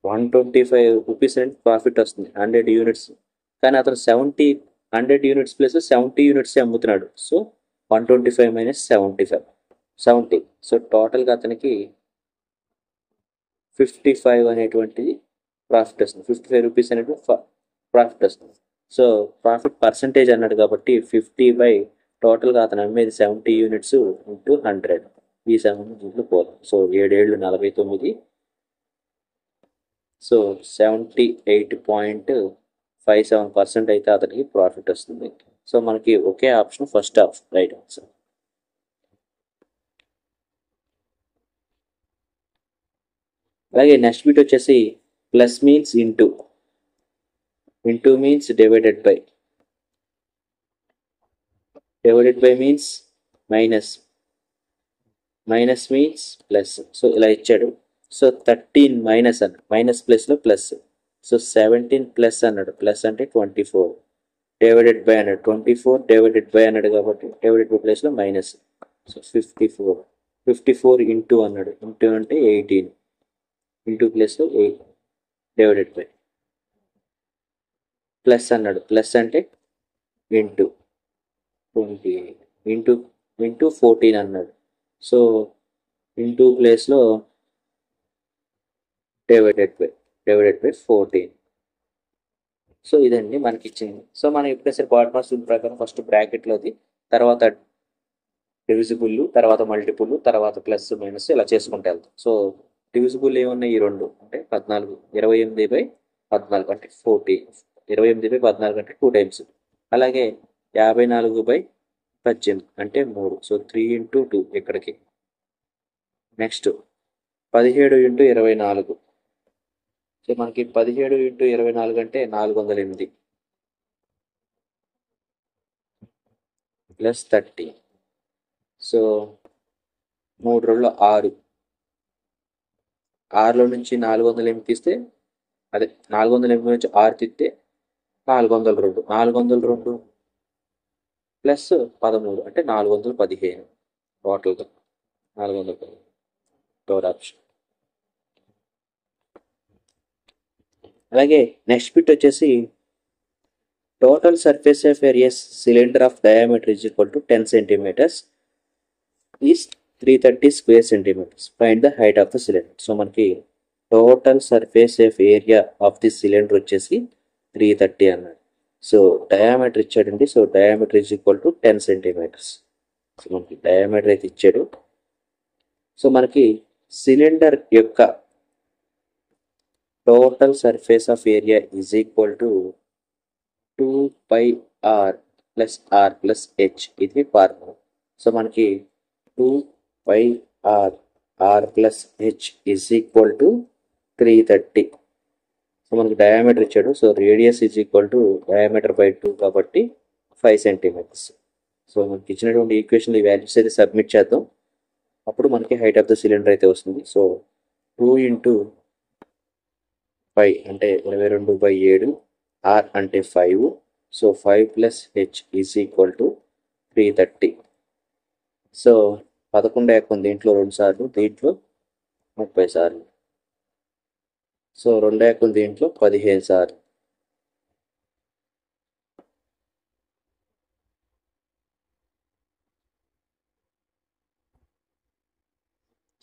125 రూపీస్ అంటే ప్రాఫిట్ వస్తుంది 100 యూనిట్స్. కానీ అతను 100 యూనిట్స్ ప్లస్ 70 యూనిట్స్ అమ్ముతున్నాడు. So 125 minus 70. సో టోటల్గా అతనికి 55 అనేటువంటిది ప్రాఫిట్ వస్తుంది. 55 రూపీస్ అనేటువంటి ప్రాఫిట్ వస్తుంది. సో ప్రాఫిట్ పర్సంటేజ్ అన్నాడు కాబట్టి 50 బై టోటల్గా అతను అమ్మేది 70 యూనిట్స్ ఇంటూ 100. ఈ 7 దీంట్లో పోదాం. సో 7 ఏళ్ళు 49. సో 78.57% అయితే అతనికి ప్రాఫిట్ వస్తుంది. సో మనకి ఒకే option first option right answer. అలాగే నెక్స్ట్ బిట్ వచ్చేసి plus means into means divided by means minus means plus. So ఇలా ఇచ్చాడు. సో 13 మైనస్ అన్నాడు, మైనస్ ప్లస్లో ప్లస్. సో 17 ప్లస్ అన్నాడు, ప్లస్ అంటే 24 డివైడెడ్ బై అన్నాడు, 24 డివైడెడ్ బై అన్నాడు కాబట్టి డివైడెడ్ బై ప్లస్లో మైనస్. సో 54 ఇంటూ అన్నాడు, ఇంటూ అంటే 18 ఇంటూ ప్లస్లో 8 డివైడెడ్ బై ప్లస్ అన్నాడు, ప్లస్ అంటే ఇంటూ 28 ఇంటూ 14 అన్నాడు. సో ఇంటూ ప్లేస్లో డివైడెడ్ బై 14. సో ఇదండి మనకి ఇచ్చింది. సో మనం ఎప్పుడైతే క్వాడ్రాటిక్ రూల్ ప్రకారం ఫస్ట్ బ్రాకెట్లోది, తర్వాత డివిజిబుల్, తర్వాత మల్టిపుల్, తర్వాత ప్లస్ మైనస్ ఇలా చేసుకుంటూ వెళ్తాం. సో డివిజిబుల్ ఏమున్నాయి? ఈ రెండు అంటే 14, 28/14 అంటే 40, 28/14 అంటే 2 టైమ్స్. అలాగే 54/18 అంటే 3. సో 3 ఇంటూ 2 ఇక్కడికి. Next 17 into 24. సో మనకి 17 ఇంటూ 24 అంటే 408 ప్లస్ 30. సో 3 2 6. 6లో నుంచి 408 తీస్తే, అదే 408 నుంచి 6 తీస్తే 402. 402 ప్లస్ 13 అంటే 415 టోటల్గా 415. Third option. అలాగే నెక్స్ట్ బిట్ వచ్చేసి total surface of areas cylinder of diameter is equal to 10 centimetres is 330 square centimetres. Find the height of the cylinder. So మనకి total surface of area of the cylinder వచ్చేసి 330 అన్నాడు. So diameter ఇచ్చాడండి. So diameter is equal to 10 centimetres. So మనకి diameter అయితే ఇచ్చాడు. So మనకి cylinder యొక్క total surface of area is equal to 2πr plus r plus h. ఇది formula. So మనకి 2πr r plus h is equal to 330. So మనకి diameter ఇచ్చాడు. So radius is equal to diameter by 2 కాబట్టి 5 centimetres. So మనకి ఇచ్చినటువంటి equation ఈ values అయితే submit చేద్దాం. అప్పుడు మనకి హైట్ ఆఫ్ ద సిలిండర్ అయితే వస్తుంది. సో 2 ఇంటూ 5 అంటే 22/7, r అంటే 5. So 5 plus h is equal to 330. So 11 ఏకం దీంట్లో 2 సార్లు, దీంట్లో 30 సార్లు. సో 2 ఏకం దీంట్లో 15 సార్లు.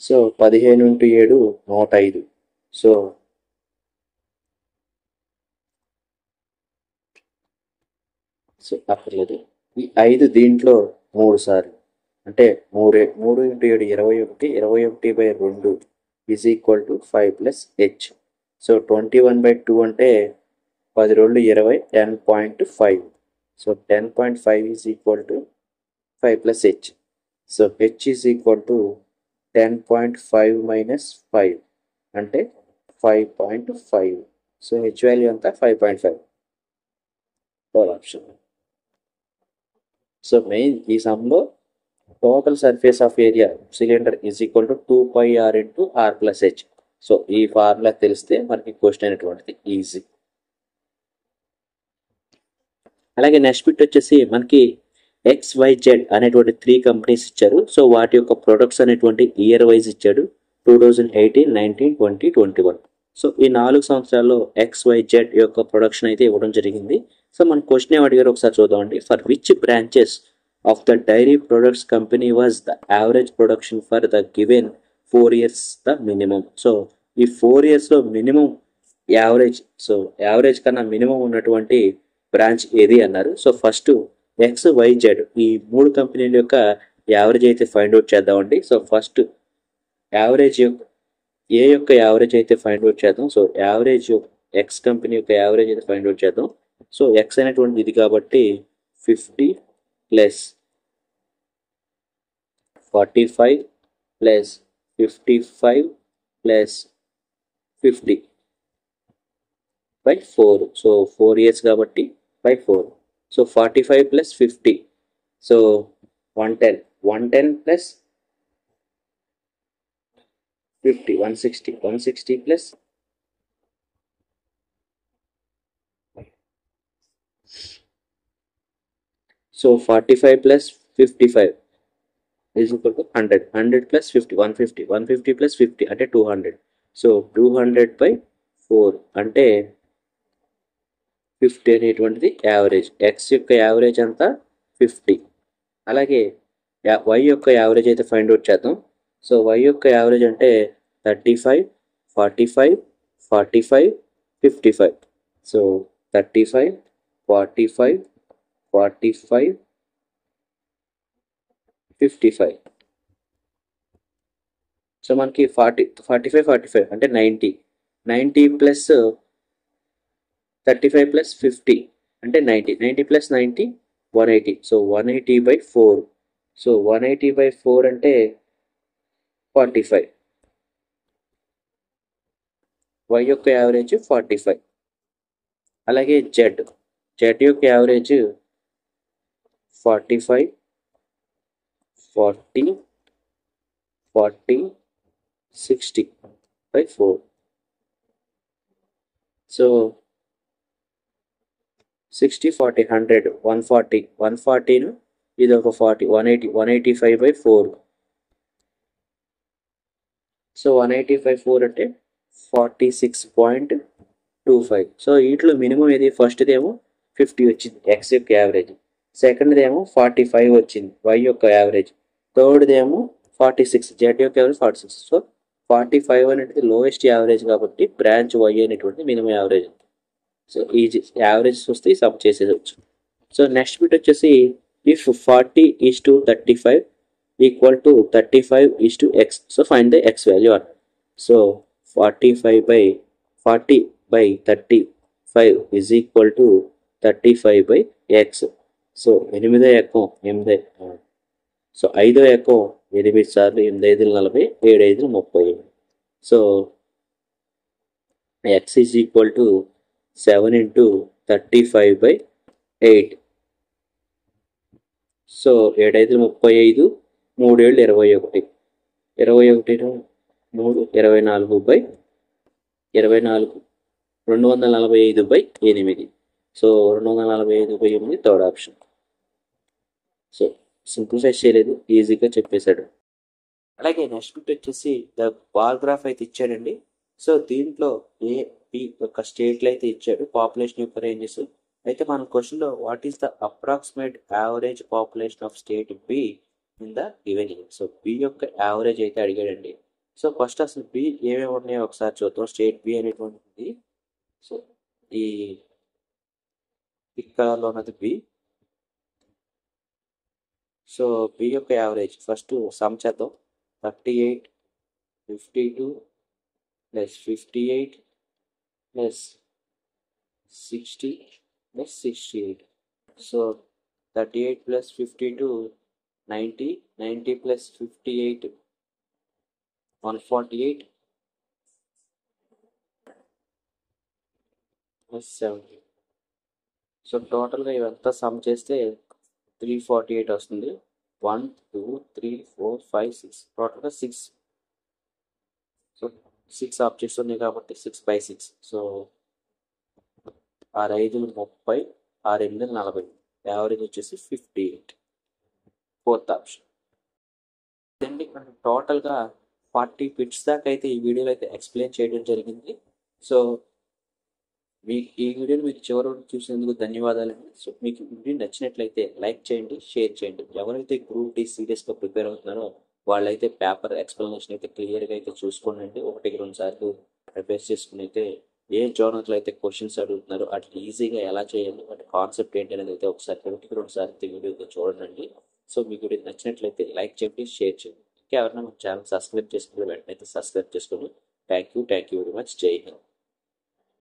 So 15 into 7 105. సో అక్కర్లేదు. ఈ 5 దీంట్లో 3 సార్లు అంటే 3 into 7 21, 21/2 is equal to 5 plus h. So 21/2 అంటే 10 రోళ్ళు 20, 10.5. So 10.5 is equal to 5 plus h. So H is equal to 10.5 minus 5 అంటే 5.5. సో హెచ్ వాల్యూ అంతా 5.5. ఆప్షన్. సో మెయిన్ ఈ సమ్లో total surface of area cylinder is equal to 2πr into r plus h. So ఈ formula తెలిస్తే మనకి question అనేటువంటిది easy. అలాగే next bit వచ్చేసి మనకి XYZ అనేటువంటి 3 కంపెనీస్ ఇచ్చారు. సో వాటి యొక్క ప్రొడక్ట్స్ అనేటువంటి ఇయర్ వైజ్ ఇచ్చాడు 2018, 19, 20, 21. సో ఈ 4 సంవత్సరాల్లో XYZ యొక్క ప్రొడక్షన్ అయితే ఇవ్వడం జరిగింది. సో మన క్వశ్చన్ ఏం అడిగారు ఒకసారి చూద్దామండి. For which branches of the dairy products company was the average production for the given 4 years the minimum. So ఈ 4 yearsలో మినిమం యావరేజ్, సో యావరేజ్ కన్నా మినిమం ఉన్నటువంటి బ్రాంచ్ ఏది అన్నారు. సో ఫస్ట్ XYZ ఈ 3 కంపెనీల యొక్క యావరేజ్ అయితే ఫైండ్ అవుట్ చేద్దామండి. సో ఫస్ట్ యావరేజ్ ఏ యొక్క యావరేజ్ అయితే ఫైండ్ అవుట్ చేద్దాం. సో యావరేజ్ ఎక్స్ కంపెనీ యొక్క యావరేజ్ అయితే ఫైండ్ అవుట్ చేద్దాం. సో ఎక్స్ అనేటువంటి ఇది కాబట్టి 50 plus 45 plus 55 plus 50 by 4. So 4 years కాబట్టి by 4. So 45 plus 50, so 110. 110 plus 50 160. 160 plus so 45 plus 55 is equal to 100. 100 plus 50 150. 150 plus 50 అంటే 200. సో 200/4 అంటే 50 అనేటువంటిది యావరేజ్. ఎక్స్ యొక్క యావరేజ్ అంతా 50. అలాగే వై యొక్క యావరేజ్ అయితే ఫైండ్ అవుట్ చేద్దాం. సో వై యొక్క యావరేజ్ అంటే 35, 45, 45, 55. సో 35, 45, 45, 55. సో మనకి 45, 45 అంటే 90. 90 ప్లస్ 35 ప్లస్ 50 అంటే 90. 90 ప్లస్ 90 180. సో 180/4. సో 180/4 అంటే 45. వై యొక్క యావరేజ్ 45. అలాగే జెడ్ యొక్క యావరేజ్ 45, 40, 40, 60/4. సో 60, 40, 100, 140. 140ను ఇది ఒక 40, 180, 185/4. సో 185/4 అంటే 46.25. సో వీటిలో మినిమం ఏది? ఫస్ట్దేమో 50 వచ్చింది ఎక్స్ యొక్క యావరేజ్, సెకండ్దేమో 45 వచ్చింది వై యొక్క యావరేజ్, థర్డ్దేమో 46 జెడ్ యొక్క యావరేజ్ 46. సో 45 అనేది లోయెస్ట్ యావరేజ్ కాబట్టి బ్రాంచ్ వై అనేటువంటి మినిమం యావరేజ్. సో ఈ యావరేజ్ వస్తే సమ్ చేసేయచ్చు. సో నెక్స్ట్ బిట్ వచ్చేసి if 40:35 equal to 35:x. So find the x value అన్న. So 40/35 is equal to 35/x. So 8 ఎక్కం 8. సో 5 ఎక్కం 8 సార్లు 8 5 40, 7 5 30. So x is equal to 7 into 35/8. So 7 5 35, 3 7 21. 21 3 24/24 245/8. So 245/8 third option. So simplify చేయలేదు, ఈజీగా చెప్పేశాడు. అలాగే next bit వచ్చేసి ద బార్ గ్రాఫ్ అయితే ఇచ్చాడండి. సో దీంట్లో ఏ బి యొక్క స్టేట్లు అయితే ఇచ్చాడు, పాపులేషన్ యొక్క రేంజెస్ అయితే మన క్వశ్చన్లో what is the approximate average population of state B in the given year. So B యొక్క యావరేజ్ అయితే అడిగాడండి. సో ఫస్ట్ అసలు బి ఏమేమి ఉన్నాయో ఒకసారి చూద్దాం. స్టేట్ బి అనేటువంటిది. సో ఈ పిక్ కలర్లో ఉన్నది బి. సో బి యొక్క యావరేజ్ ఫస్ట్ సమ్ చేద్దాం. 38 52 plus 58 plus 60 plus 68. So 38 plus 52 90. 90 plus 58 148 plus 70. So టోటల్గా ఇవంతా సమ్ చేస్తే 348 వస్తుంది. 1 2 3 4 5 6 టోటల్గా 6. సో 6 ఆబ్జెక్ట్స్ ఉన్నాయి కాబట్టి 6/6. సో 6×5 30, 6×8 40. యావరేజ్ వచ్చేసి 58. Fourth option. ఇదండి మనం టోటల్గా 40 బిట్స్ దాకా అయితే ఈ వీడియోలో అయితే ఎక్స్ప్లెయిన్ చేయడం జరిగింది. సో మీకు ఈ వీడియోని మీరు చివరి వరకు చూసినందుకు ధన్యవాదాలండి. సో మీకు ఈ వీడియో నచ్చినట్లయితే లైక్ చేయండి, షేర్ చేయండి. ఎవరైతే గ్రూప్ డి సీరియస్గా ప్రిపేర్ అవుతున్నారో వాళ్ళైతే పేపర్ ఎక్స్ప్లెనేషన్ అయితే క్లియర్గా అయితే చూసుకోండి. 1-2 సార్లు ప్రిపేర్ చేసుకుని అయితే ఏ జోనర్లో అయితే క్వశ్చన్స్ అడుగుతున్నారో అట్లా ఈజీగా ఎలా చేయాలి, వాటి కాన్సెప్ట్ ఏంటి అనేది అయితే ఒకసారి 1-2 సార్లు అయితే వీడియో అయితే చూడండి. సో మీకు వీడియో నచ్చినట్లయితే లైక్ చేయండి, షేర్ చేయండి. ఇంకా ఎవరైనా మన ఛానల్ సబ్స్క్రైబ్ చేసుకుంటే వెంటనే అయితే సబ్స్క్రైబ్ చేసుకోండి. Thank you very much. జై హింద్.